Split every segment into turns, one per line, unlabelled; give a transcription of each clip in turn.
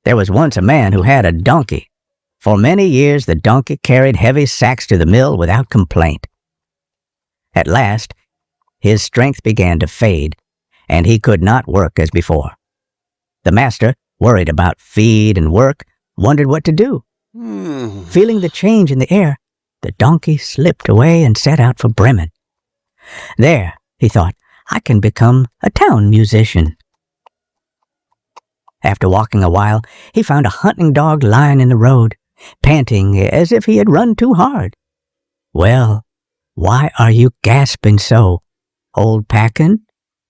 There was once a man who had a donkey. For many years the donkey carried heavy sacks to the mill without complaint. At last, his strength began to fade, and he could not work as before. The master, worried about feed and work, wondered what to do. Feeling the change in the air, the donkey slipped away and set out for Bremen. There, he thought, I can become a town musician. After walking a while, he found a hunting dog lying in the road, panting as if he had run too hard. "Well, why are you gasping so, old Packen?"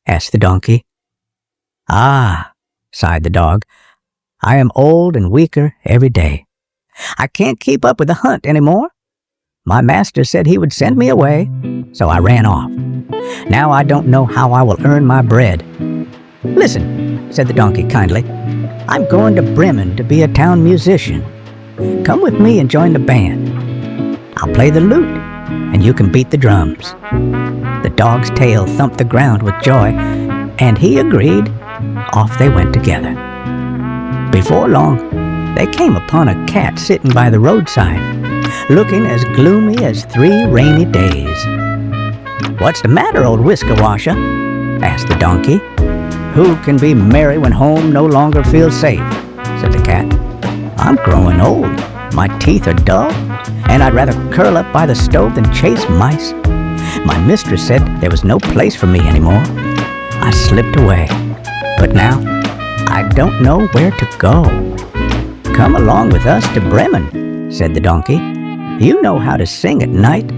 asked the donkey. "Ah," sighed the dog, "I am old and weaker every day. I can't keep up with the hunt any more. My master said he would send me away, so I ran off. Now I don't know how I will earn my bread." "Listen," said the donkey kindly, "I'm going to Bremen to be a town musician. Come with me and join the band. I'll play the lute, and you can beat the drums." The dog's tail thumped the ground with joy, and he agreed. Off they went together. Before long, they came upon a cat sitting by the roadside, looking as gloomy as 3 rainy days. "What's the matter, old Whisker-washer?" asked the donkey. "Who can be merry when home no longer feels safe?" said the cat. "I'm growing old. My teeth are dull, and I'd rather curl up by the stove than chase mice. My mistress said there was no place for me anymore. I slipped away, but now I don't know where to go." "Come along with us to Bremen," said the donkey. "You know how to sing at night,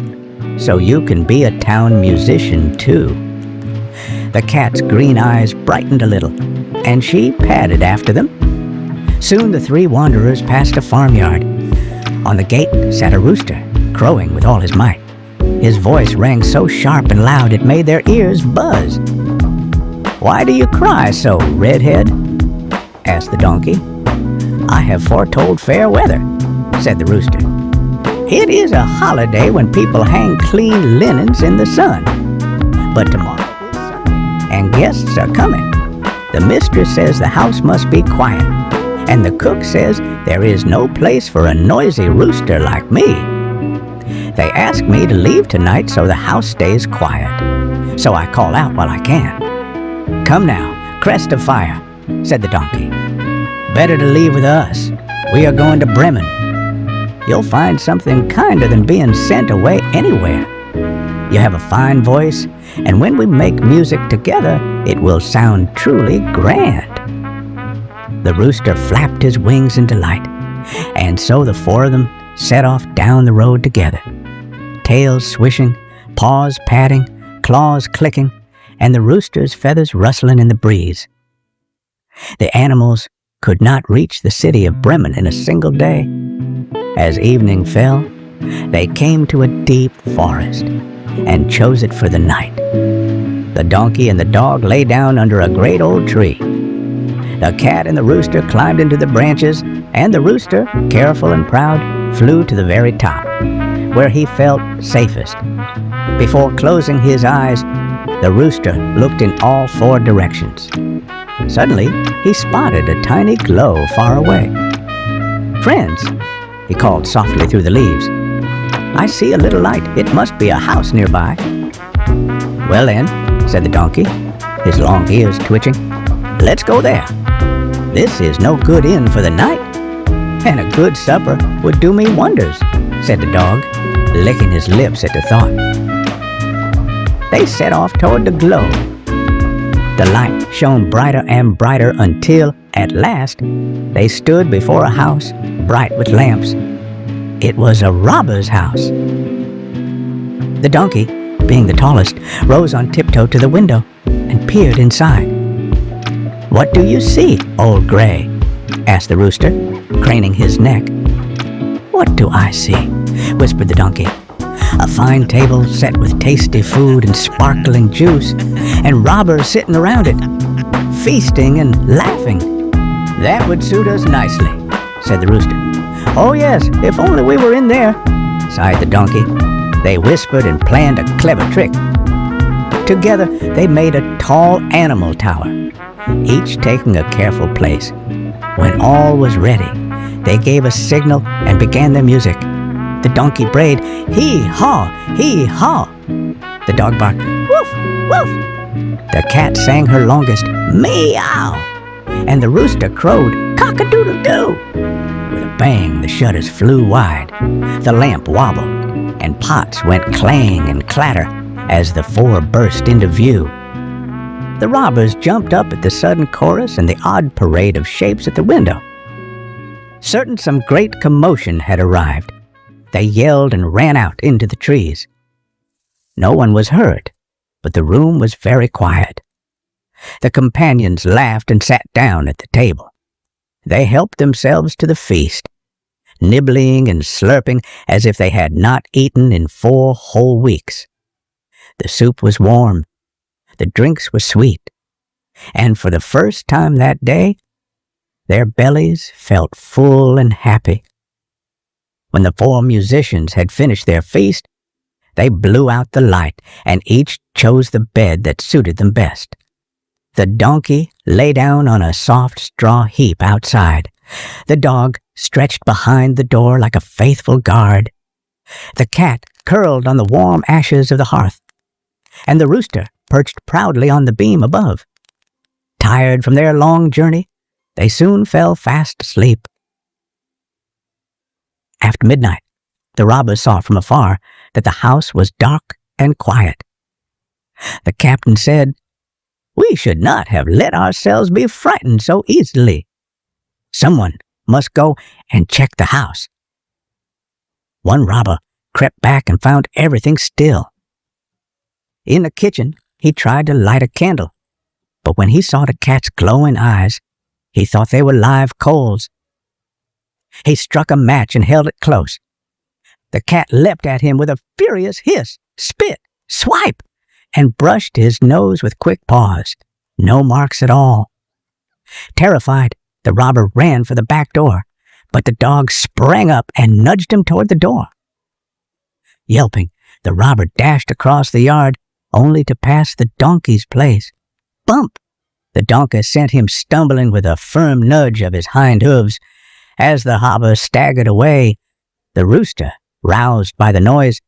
so you can be a town musician too." The cat's green eyes brightened a little, and she padded after them. Soon the 3 wanderers passed a farmyard. On the gate sat a rooster, crowing with all his might. His voice rang so sharp and loud it made their ears buzz. "Why do you cry so, Redhead?" asked the donkey. "I have foretold fair weather," said the rooster. "It is a holiday when people hang clean linens in the sun. But tomorrow is Sunday, and guests are coming. The mistress says the house must be quiet, and the cook says there is no place for a noisy rooster like me. They ask me to leave tonight so the house stays quiet, so I call out while I can. Come now, crest of fire," said the donkey. "Better to leave with us. We are going to Bremen. You'll find something kinder than being sent away anywhere. You have a fine voice, and when we make music together, it will sound truly grand." The rooster flapped his wings in delight, and so the 4 of them set off down the road together, tails swishing, paws patting, claws clicking, and the rooster's feathers rustling in the breeze. The animals could not reach the city of Bremen in a single day. As evening fell, they came to a deep forest and chose it for the night. The donkey and the dog lay down under a great old tree. The cat and the rooster climbed into the branches, and the rooster, careful and proud, flew to the very top, where he felt safest. Before closing his eyes, the rooster looked in all 4 directions. Suddenly, he spotted a tiny glow far away. "Friends," he called softly through the leaves, "I see a little light. It must be a house nearby." "Well then," said the donkey, his long ears twitching, "let's go there. This is no good inn for the night, and a good supper would do me wonders," said the dog, licking his lips at the thought. They set off toward the glow. The light shone brighter and brighter until, at last, they stood before a house bright with lamps. It was a robber's house. The donkey, being the tallest, rose on tiptoe to the window and peered inside. "What do you see, old Gray?" asked the rooster, craning his neck. "What do I see?" whispered the donkey. "A fine table set with tasty food and sparkling juice, and robbers sitting around it, feasting and laughing." "That would suit us nicely," said the rooster. "Oh yes, if only we were in there," sighed the donkey. They whispered and planned a clever trick. Together they made a tall animal tower, each taking a careful place. When all was ready, they gave a signal and began their music. The donkey brayed, hee-haw, hee-haw. The dog barked, woof, woof. The cat sang her longest, meow. And the rooster crowed, cock-a-doodle-doo. With a bang, the shutters flew wide. The lamp wobbled, and pots went clang and clatter as the four burst into view. The robbers jumped up at the sudden chorus and the odd parade of shapes at the window. Certain some great commotion had arrived. They yelled and ran out into the trees. No one was hurt, but the room was very quiet. The companions laughed and sat down at the table. They helped themselves to the feast, nibbling and slurping as if they had not eaten in 4 whole weeks. The soup was warm, the drinks were sweet, and for the first time that day, their bellies felt full and happy. When the 4 musicians had finished their feast, they blew out the light, and each chose the bed that suited them best. The donkey lay down on a soft straw heap outside. The dog stretched behind the door like a faithful guard. The cat curled on the warm ashes of the hearth, and the rooster perched proudly on the beam above. Tired from their long journey, they soon fell fast asleep. After midnight, the robbers saw from afar that the house was dark and quiet. The captain said, "We should not have let ourselves be frightened so easily. Someone must go and check the house." One robber crept back and found everything still. In the kitchen, he tried to light a candle, but when he saw the cat's glowing eyes, he thought they were live coals. He struck a match and held it close. The cat leapt at him with a furious hiss, spit, swipe, and brushed his nose with quick paws. No marks at all. Terrified, the robber ran for the back door, but the dog sprang up and nudged him toward the door. Yelping, the robber dashed across the yard, only to pass the donkey's place. Bump! The donkey sent him stumbling with a firm nudge of his hind hooves. As the robber staggered away, the rooster, roused by the noise,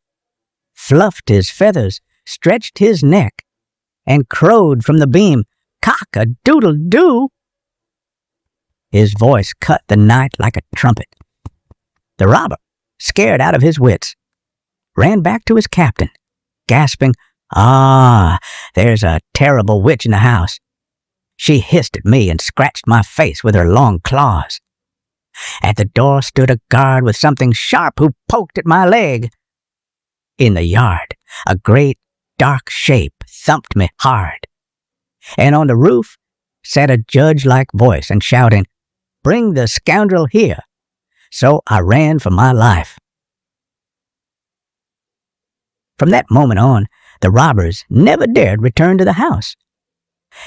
fluffed his feathers, stretched his neck, and crowed from the beam, "Cock-a-doodle-doo!" His voice cut the night like a trumpet. The robber, scared out of his wits, ran back to his captain, gasping, "Ah, there's a terrible witch in the house. She hissed at me and scratched my face with her long claws. At the door stood a guard with something sharp who poked at my leg. In the yard, a great dark shape thumped me hard. And on the roof sat a judge-like voice and shouting, 'Bring the scoundrel here.' So I ran for my life." From that moment on, the robbers never dared return to the house.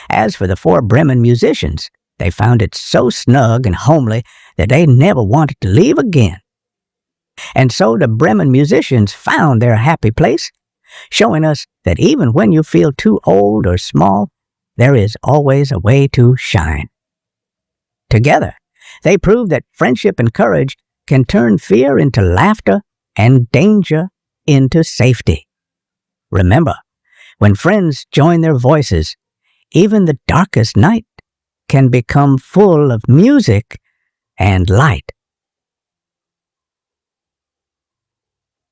As for the 4 Bremen musicians, they found it so snug and homely that they never wanted to leave again. And so the Bremen musicians found their happy place, showing us that even when you feel too old or small, there is always a way to shine. Together, they prove that friendship and courage can turn fear into laughter and danger into safety. Remember, when friends join their voices, even the darkest night can become full of music and light.